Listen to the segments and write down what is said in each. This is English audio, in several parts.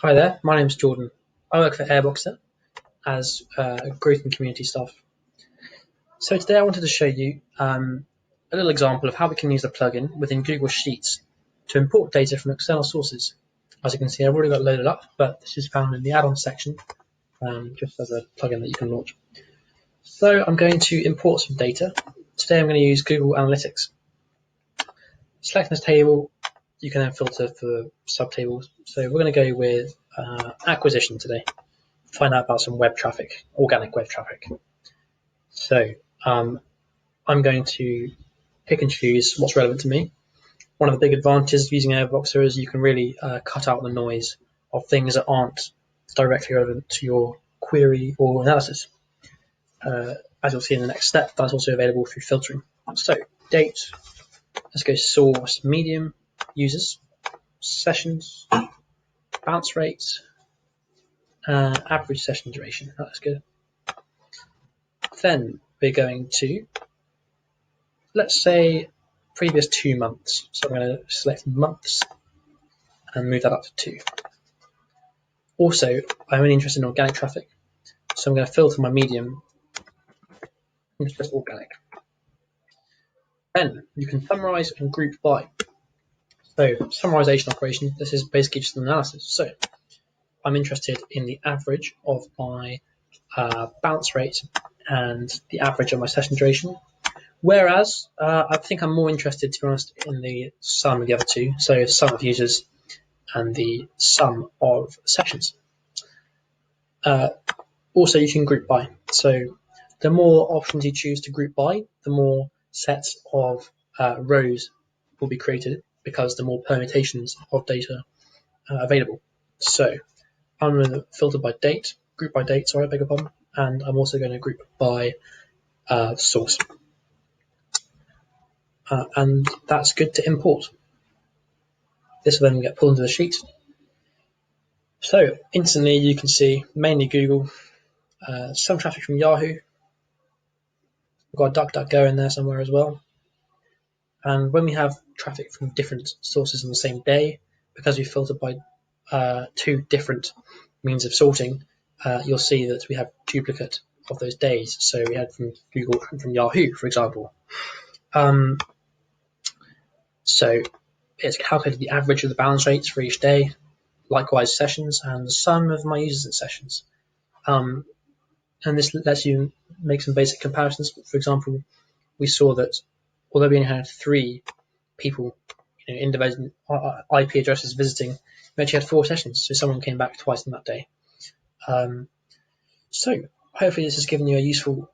Hi there, my name's Jordan. I work for Airboxr as growth and community staff. So today I wanted to show you a little example of how we can use a plugin within Google Sheets to import data from external sources. As you can see, I've already got it loaded up, but this is found in the add-ons section, just as a plugin that you can launch. So I'm going to import some data. Today I'm going to use Google Analytics. Selecting this table, you can then filter for subtables. So we're going to go with acquisition today. Find out about some web traffic, organic web traffic. So I'm going to pick and choose what's relevant to me. One of the big advantages of using Airboxr is you can really cut out the noise of things that aren't directly relevant to your query or analysis. As you'll see in the next step, that's also available through filtering. So date, let's go source, medium, users, sessions, bounce rates, average session duration. That's good. Then we're going to, let's say, previous 2 months. So I'm going to select months and move that up to 2. Also, I'm only interested in organic traffic, so I'm going to filter my medium into just organic. Then you can summarize and group by. So summarization operation, this is basically just an analysis. So I'm interested in the average of my bounce rate and the average of my session duration. Whereas I think I'm more interested, to be honest, in the sum of the other two. So sum of users and the sum of sessions. Also, you can group by. So the more options you choose to group by, the more sets of rows will be created, because the more permutations of data available. So I'm going to filter by date, group by date, sorry, I beg your pardon, and I'm also going to group by source. And that's good to import. This will then get pulled into the sheet. So instantly you can see mainly Google, some traffic from Yahoo. We've got DuckDuckGo in there somewhere as well. And when we have traffic from different sources on the same day, because we filtered by 2 different means of sorting, you'll see that we have duplicate of those days. So we had from Google and from Yahoo, for example. So it's calculated the average of the bounce rates for each day, likewise sessions, and the sum of my users and sessions. And this lets you make some basic comparisons. For example, we saw that although we only had 3 people, individual IP addresses visiting, we actually had 4 sessions, so someone came back twice in that day. So hopefully this has given you a useful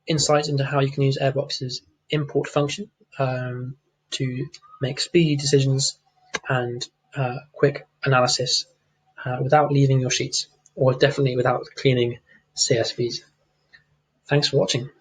insight into how you can use Airboxr's import function to make speedy decisions and quick analysis without leaving your sheets, or definitely without cleaning CSVs. Thanks for watching.